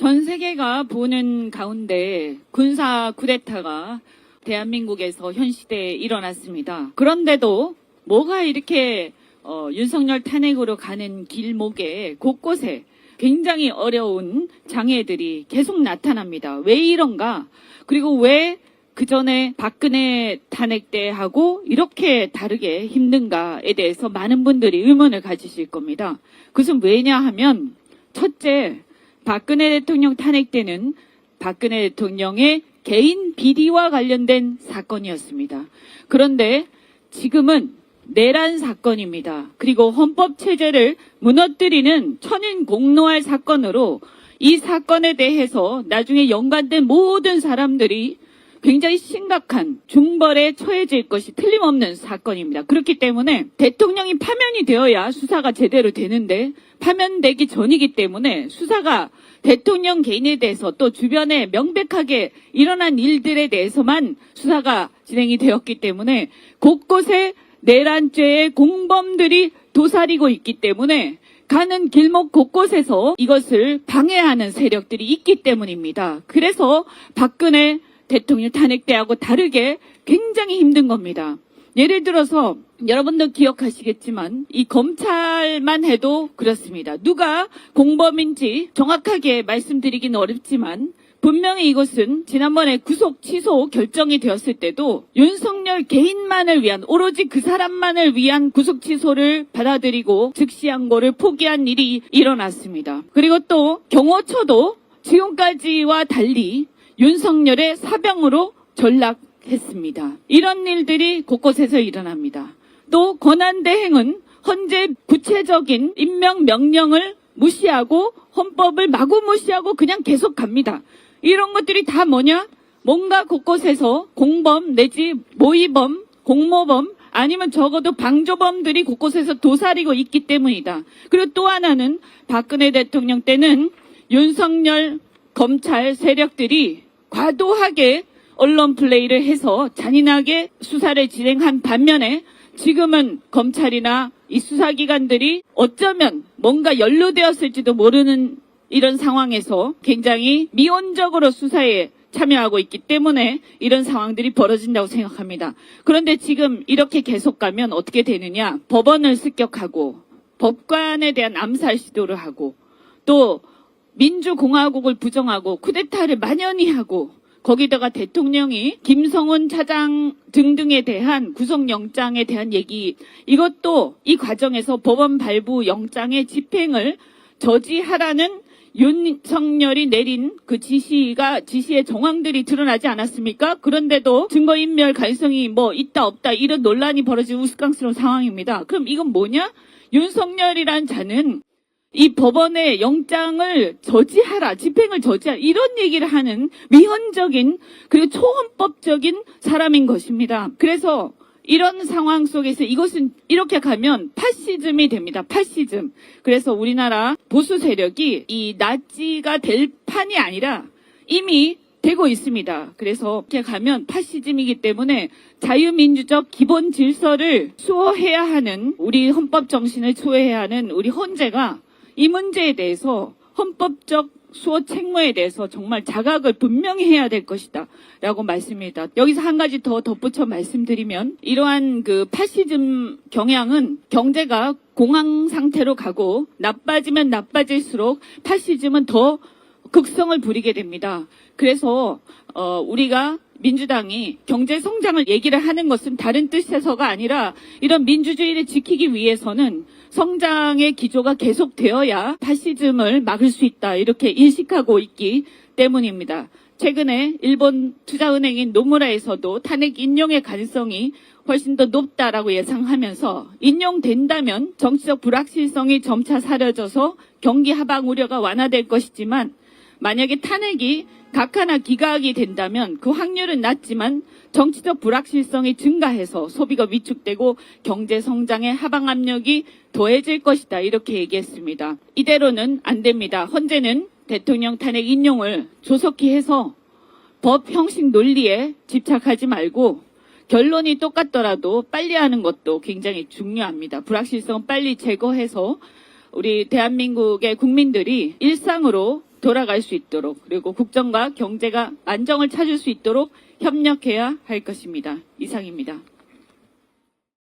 전 세계가 보는 가운데 군사 쿠데타가 대한민국에서 현 시대에 일어났습니다. 그런데도 뭐가 이렇게 윤석열 탄핵으로 가는 길목에 곳곳에 굉장히 어려운 장애들이 계속 나타납니다. 왜 이런가? 그리고 왜 그전에 박근혜 탄핵 때하고 이렇게 다르게 힘든가에 대해서 많은 분들이 의문을 가지실 겁니다. 그것은 왜냐 하면 첫째, 박근혜 대통령 탄핵 때는 박근혜 대통령의 개인 비리와 관련된 사건이었습니다. 그런데 지금은 내란 사건입니다. 그리고 헌법체제를 무너뜨리는 천인 공노할 사건으로 이 사건에 대해서 나중에 연관된 모든 사람들이 굉장히 심각한 중벌에 처해질 것이 틀림없는 사건입니다. 그렇기 때문에 대통령이 파면이 되어야 수사가 제대로 되는데 파면되기 전이기 때문에 수사가 대통령 개인에 대해서 또 주변에 명백하게 일어난 일들에 대해서만 수사가 진행이 되었기 때문에 곳곳에 내란죄의 공범들이 도사리고 있기 때문에 가는 길목 곳곳에서 이것을 방해하는 세력들이 있기 때문입니다. 그래서 박근혜 대통령 탄핵 때하고 다르게 굉장히 힘든 겁니다. 예를 들어서 여러분도 기억하시겠지만 이 검찰만 해도 그렇습니다. 누가 공범인지 정확하게 말씀드리기는 어렵지만 분명히 이것은 지난번에 구속 취소 결정이 되었을 때도 윤석열 개인만을 위한 오로지 그 사람만을 위한 구속 취소를 받아들이고 즉시항고를 포기한 일이 일어났습니다. 그리고 또 경호처도 지금까지와 달리 윤석열의 사병으로 전락했습니다. 이런 일들이 곳곳에서 일어납니다. 또 권한대행은 헌재 구체적인 임명 명령을 무시하고 헌법을 마구 무시하고 그냥 계속 갑니다. 이런 것들이 다 뭐냐? 뭔가 곳곳에서 공범 내지 모의범, 공모범 아니면 적어도 방조범들이 곳곳에서 도사리고 있기 때문이다. 그리고 또 하나는 박근혜 대통령 때는 윤석열 검찰 세력들이 과도하게 언론 플레이를 해서 잔인하게 수사를 진행한 반면에 지금은 검찰이나 이 수사기관들이 어쩌면 뭔가 연루되었을지도 모르는 이런 상황에서 굉장히 미온적으로 수사에 참여하고 있기 때문에 이런 상황들이 벌어진다고 생각합니다. 그런데 지금 이렇게 계속 가면 어떻게 되느냐? 법원을 습격하고 법관에 대한 암살 시도를 하고 또 민주공화국을 부정하고 쿠데타를 만연히 하고 거기다가 대통령이 김성훈 차장 등등에 대한 구속영장에 대한 얘기 이것도 이 과정에서 법원 발부 영장의 집행을 저지하라는 윤석열이 내린 그 지시의 정황들이 드러나지 않았습니까? 그런데도 증거인멸 가능성이 뭐 있다 없다 이런 논란이 벌어진 우스꽝스러운 상황입니다. 그럼 이건 뭐냐? 윤석열이란 자는 이 법원의 영장을 저지하라, 집행을 저지하라 이런 얘기를 하는 위헌적인 그리고 초헌법적인 사람인 것입니다. 그래서 이런 상황 속에서 이것은 이렇게 가면 파시즘이 됩니다. 파시즘. 그래서 우리나라 보수 세력이 이 나치가 될 판이 아니라 이미 되고 있습니다. 그래서 이렇게 가면 파시즘이기 때문에 자유민주적 기본 질서를 수호해야 하는 우리 헌법 정신을 수호해야 하는 우리 헌재가 이 문제에 대해서 헌법적 수호 책무에 대해서 정말 자각을 분명히 해야 될 것이다 라고 말씀입니다. 여기서 한 가지 더 덧붙여 말씀드리면 이러한 그 파시즘 경향은 경제가 공황 상태로 가고 나빠지면 나빠질수록 파시즘은 더 극성을 부리게 됩니다. 그래서 우리가 민주당이 경제 성장을 얘기를 하는 것은 다른 뜻에서가 아니라 이런 민주주의를 지키기 위해서는 성장의 기조가 계속되어야 파시즘을 막을 수 있다 이렇게 인식하고 있기 때문입니다. 최근에 일본 투자은행인 노무라에서도 탄핵 인용의 가능성이 훨씬 더 높다라고 예상하면서 인용된다면 정치적 불확실성이 점차 사라져서 경기 하방 우려가 완화될 것이지만 만약에 탄핵이 각하나 기각이 된다면 그 확률은 낮지만 정치적 불확실성이 증가해서 소비가 위축되고 경제 성장의 하방 압력이 더해질 것이다 이렇게 얘기했습니다. 이대로는 안 됩니다. 헌재는 대통령 탄핵 인용을 조속히 해서 법 형식 논리에 집착하지 말고 결론이 똑같더라도 빨리 하는 것도 굉장히 중요합니다. 불확실성 빨리 제거해서 우리 대한민국의 국민들이 일상으로 돌아갈 수 있도록 그리고 국정과 경제가 안정을 찾을 수 있도록 협력해야 할 것입니다. 이상입니다.